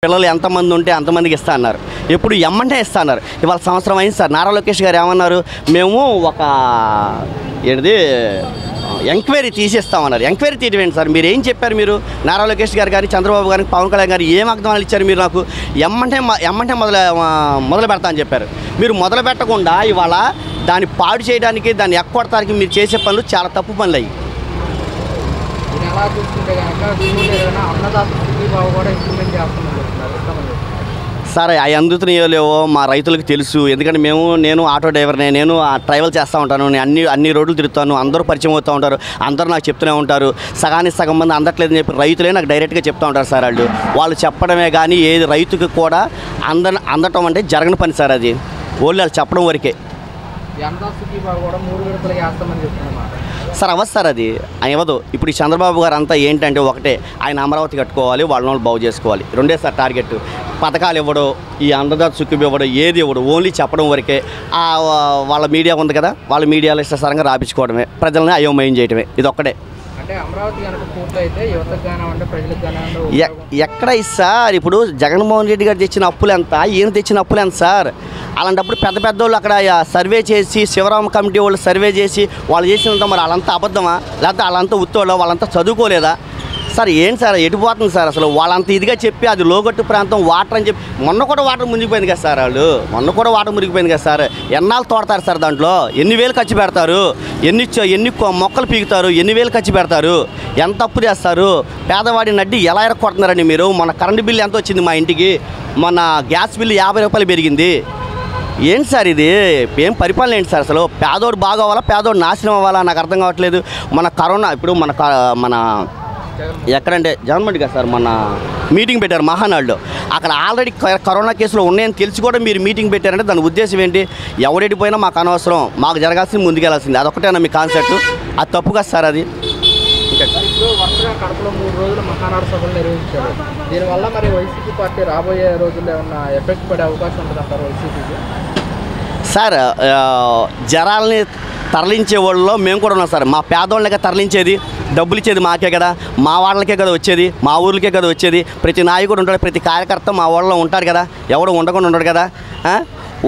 పిల్లలు ఎంతమంది ఉంటే అంతమందికి ఇస్తా అన్నారు. ఎప్పుడు ఎమ్మంటే ఇస్తా అన్నారు. ఇవాళ సంవత్సరం అయింది సార్. నారా లోకేష్ గారు ఏమన్నారు, మేము ఒక ఏంటిది ఎంక్వైరీ తీసేస్తామన్నారు. ఎంక్వైరీ తీయడం సార్, మీరు ఏం చెప్పారు? మీరు నారా లోకేష్ గారు కానీ చంద్రబాబు గారికి పవన్ కళ్యాణ్ గారు ఏం వాగ్దానాలు ఇచ్చారు? మీరు నాకు ఎమ్మంటే మొదలు పెడతా అని చెప్పారు. మీరు మొదలు పెట్టకుండా ఇవాళ దాన్ని పాడు చేయడానికి, దాన్ని ఎక్కొడటానికి మీరు చేసే పనులు చాలా తప్పు పనులు అయ్యి. సార్ అవి అందుతున్నాయో లేవో మా రైతులకు తెలుసు. ఎందుకంటే నేను ఆటో డ్రైవర్నే, నేను ట్రావెల్ చేస్తూ ఉంటాను, నేను అన్ని రోడ్లు తిరుగుతాను, అందరూ పరిచయం అవుతూ ఉంటారు, అందరూ నాకు చెప్తూనే ఉంటారు. సగానికి సగం మంది అందట్లేదని చెప్పి రైతులే నాకు డైరెక్ట్గా చెప్తూ ఉంటారు సార్. వాళ్ళు చెప్పడమే కానీ ఏది రైతుకి కూడా అందటం అంటే జరగని పని సార్. అది ఓన్లీ వాళ్ళు చెప్పడం వరకే సార్. అవ్వదు సార్, అది ఇవ్వదు. ఇప్పుడు ఈ చంద్రబాబు గారు అంతా ఏంటంటే ఒకటే, ఆయన అమరావతి కట్టుకోవాలి, వాళ్ళని బాగు చేసుకోవాలి, రెండే సార్ టార్గెట్. పథకాలు ఇవ్వడం, ఈ అన్నదాత సుఖం ఇవ్వడం, ఏది ఇవ్వడం, ఓన్లీ చెప్పడం వరకే. వాళ్ళ మీడియా ఉంది కదా, వాళ్ళ మీడియాలో ఇష్టసరంగా రాపించుకోవడమే, ప్రజల్ని అయోమయం చేయడమే, ఇది ఒక్కటే. ఎక్కడ సార్ ఇప్పుడు జగన్మోహన్ రెడ్డి గారు తెచ్చిన అప్పులు ఎంత, ఈయన తెచ్చిన అప్పులు ఎంత సార్? అలాంటప్పుడు పెద్ద పెద్దోళ్ళు అక్కడ సర్వే చేసి, శివరామ కమిటీ వాళ్ళు సర్వే చేసి వాళ్ళు చేసినంత మరి వాళ్ళంతా అబద్ధమా, లేకపోతే వాళ్ళంతా ఉత్తోళ్ళో, వాళ్ళంతా చదువుకోలేదా సార్? ఏంటి సార్ ఎటుపోతుంది సార్ అసలు? వాళ్ళంత ఇదిగా చెప్పి అది లోగట్టు ప్రాంతం వాటర్ అని చెప్పి మొన్న కూడా వాటర్ మునిగిపోయింది కదా సార్. మొన్న కూడా వాటర్ మునిగిపోయింది కదా సార్. ఎన్నాళ్ళు తోడతారు సార్? దాంట్లో ఎన్ని వేలు ఖర్చు పెడతారు? ఎన్ని మొక్కలు పీకుతారు? ఎన్ని వేలు ఖర్చు పెడతారు? ఎంత అప్పు చేస్తారు? పేదవాడి నడ్డి ఎలా ఎరక్కొడుతున్నారండి మీరు? మన కరెంటు బిల్లు ఎంత వచ్చింది మా ఇంటికి? మన గ్యాస్ బిల్లు 50 రూపాయలు పెరిగింది. ఏంటి సార్ ఇది? ఏం పరిపాలన ఏంటి సార్ అసలు? పేదోడు బాగా అవ్వాలా, పేదోడు నాశనం అవ్వాలా? నాకు అర్థం కావట్లేదు. మన కరోనా ఇప్పుడు మన ఎక్కడంటే జగన్మోహన్ రెడ్డి గారు సార్ మన మీటింగ్ పెట్టారు మహానాడులో. అక్కడ ఆల్రెడీ కరోనా కేసులు ఉన్నాయని తెలిసి కూడా మీరు మీటింగ్ పెట్టారంటే దాని ఉద్దేశం ఏంటి? ఎవరెడిపోయినా మాకు అనవసరం, మాకు జరగాల్సింది ముందుకెళ్లాల్సింది, అదొకటేనా మీ కాన్సెప్ట్? అది తప్పు కదా సార్ అది. ఇప్పుడు వరుసగా కడపలో 3 రోజులు మహానాడు సభలు నిర్వహించారు. దీనివల్ల మరి వైసీపీ పార్టీ రాబోయే రోజుల్లో ఏమన్నా ఎఫెక్ట్ పడే అవకాశం ఉంటుంది అంటారు వైసీపీకి? సార్ జనాల్ని తరలించే వాళ్ళలో మేము కూడా ఉన్నాం సార్. మా పేదోళ్ళకే తరలించేది, డబ్బులు ఇచ్చేది మాకే కదా, మా వాళ్ళకే కదా వచ్చేది, మా ఊర్లకే కదా వచ్చేది. ప్రతి నాయకుడు ఉంటాడు, ప్రతి కార్యకర్త మా వాళ్ళలో ఉంటాడు కదా, ఎవడు ఉండకుండా ఉంటాడు కదా.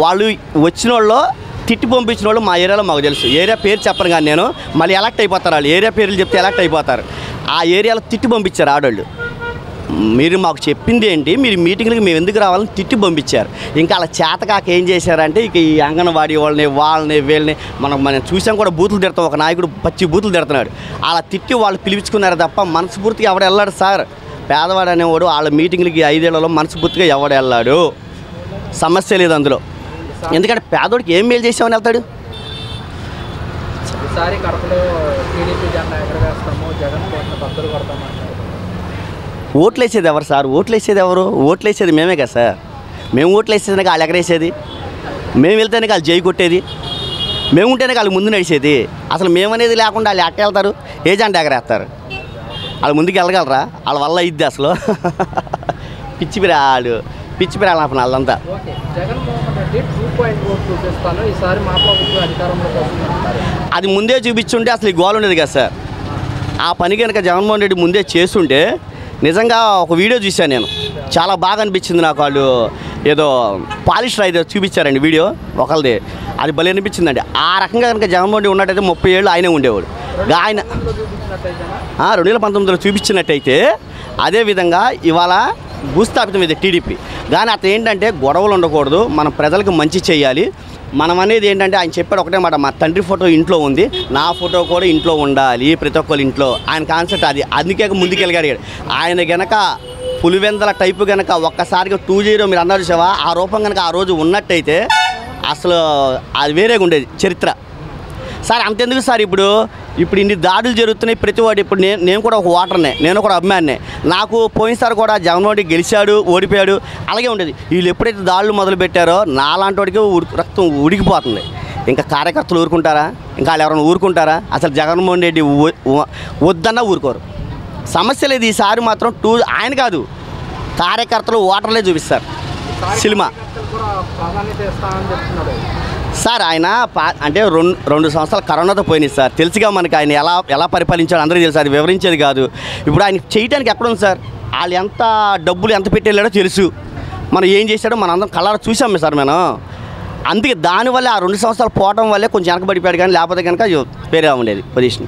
వాళ్ళు వచ్చిన వాళ్ళు తిట్టి పంపించిన వాళ్ళు మా ఏరియాలో మాకు తెలుసు. ఏరియా పేరు చెప్పను కానీ నేను, మళ్ళీ ఎలక్ట్ అయిపోతారు వాళ్ళు. ఏరియా పేర్లు చెప్తే ఎలక్ట్ అయిపోతారు. ఆ ఏరియాలో తిట్టి పంపించారు ఆడవాళ్ళు. మీరు మాకు చెప్పింది ఏంటి? మీరు మీటింగ్లకి మేము ఎందుకు రావాలని తిట్టి పంపించారు. ఇంకా అలా చేతకాక ఏం చేశారంటే ఇక ఈ అంగన్వాడీ వాళ్ళని వీళ్ళని మనం చూసాం కూడా, బూతులు తిడతాం. ఒక నాయకుడు పచ్చి బూతులు తిడుతున్నాడు. అలా తిట్టి వాళ్ళు పిలిపించుకున్నారు తప్ప మనస్ఫూర్తిగా ఎవడు వెళ్ళాడు సార్? పేదవాడు అనేవాడు వాళ్ళ మీటింగ్లకి 5 ఏళ్లలో మనస్ఫూర్తిగా ఎవడు వెళ్ళాడు? సమస్య లేదు అందులో. ఎందుకంటే పేదోడికి ఏం మేలు చేసామని వెళ్తాడు? ఈసారి కడపలో టీడీపీ జెండా ఎగరవేస్తాము, జగన్ కోట్ల బద్దలు కొడతామంటారు. ఓట్లేసేది ఎవరు సార్? ఓట్లేసేది ఎవరు? ఓట్లేసేది మేమే కదా సార్. మేము ఓట్లేసేది వాళ్ళు ఎగరేసేది, మేము వెళ్తేనే వాళ్ళు జై కొట్టేది, మేము ఉంటేనే వాళ్ళు ముందు నడిచేది. అసలు మేమనేది లేకుండా వాళ్ళు ఎట్ట వెళ్తారు? ఏజెంట్ ఎగరేస్తారు. వాళ్ళు ముందుకు వెళ్ళగలరా? వాళ్ళ వల్ల ఇద్ది అసలు పిచ్చిపిరాడు వాళ్ళంతా. అది ముందే చూపించుంటే అసలు ఈ గోల్ ఉండేది కదా సార్. ఆ పని కనుక జగన్మోహన్ రెడ్డి ముందే చేస్తుంటే, నిజంగా ఒక వీడియో చూశాను నేను, చాలా బాగా అనిపించింది నాకు. వాళ్ళు ఏదో పాలిస్టర్ అయితే చూపించారండి వీడియో ఒకళ్ళది, అది భలే అనిపించిందండి. ఆ రకంగా కనుక జగన్మోహన్ రెడ్డి ఉన్నట్టయితే 30 ఏళ్ళు ఆయనే ఉండేవాడు. ఆయన 2019లో చూపించినట్టయితే అదేవిధంగా ఇవాళ భూస్థాపితం ఇది టీడీపీ. కానీ అతను ఏంటంటే గొడవలు ఉండకూడదు, మన ప్రజలకు మంచి చేయాలి. మనం అనేది ఏంటంటే ఆయన చెప్పాడు ఒకటే మాట, మా తండ్రి ఫోటో ఇంట్లో ఉంది, నా ఫోటో కూడా ఇంట్లో ఉండాలి, ప్రతి ఒక్కరి ఇంట్లో. ఆయన కాన్సెప్ట్ అది. అందుకే ముందుకెళ్ళగలిగాడు ఆయన. గనక పులివెందల టైపు కనుక ఒక్కసారిగా 2-0 మీరు అన్నారు చూసావా, ఆ రూపం కనుక ఆ రోజు ఉన్నట్టయితే అసలు అది వేరేగా ఉండేది చరిత్ర సార్. అంతెందుకు సార్, ఇప్పుడు ఇన్ని దాడులు జరుగుతున్నాయి. ప్రతివాడు ఇప్పుడు నేను కూడా ఒక ఓటర్నే, నేను కూడా అభిమానినే. నాకు పోయినసారి కూడా జగన్మోహన్ రెడ్డి గెలిచాడు, ఓడిపోయాడు, అలాగే ఉండేది. వీళ్ళు ఎప్పుడైతే దాడులు మొదలు పెట్టారో నాలాంటి వాడికి రక్తం ఉడికిపోతుంది. ఇంకా కార్యకర్తలు ఊరుకుంటారా? ఇంకా వాళ్ళు ఎవరైనా ఊరుకుంటారా? అసలు జగన్మోహన్ రెడ్డి వద్దన్నా ఊరుకోరు. సమస్య లేదు. ఈసారి మాత్రం ఆయన కాదు, కార్యకర్తలు ఓటర్లే చూపిస్తారు సినిమా సార్. ఆయన అంటే 2 సంవత్సరాలు కరోనాతో పోయినాయి సార్. తెలుసుగా మనకి ఆయన ఎలా పరిపాలించాడో అందరికీ తెలుసు. అది వివరించేది కాదు. ఇప్పుడు ఆయన చేయడానికి ఎక్కడుంది సార్? వాళ్ళు ఎంత డబ్బులు ఎంత పెట్టేళ్ళాడో తెలుసు, మనం ఏం చేశాడో మనం అందరం కళ్ళారా చూసాం సార్ మనం. అందుకే దానివల్ల ఆ 2 సంవత్సరాలు పోవడం వల్లే కొంచెం వెనకబడిపోయాడు, కానీ లేకపోతే కనుక వేరే ఉండేది పొజిషన్.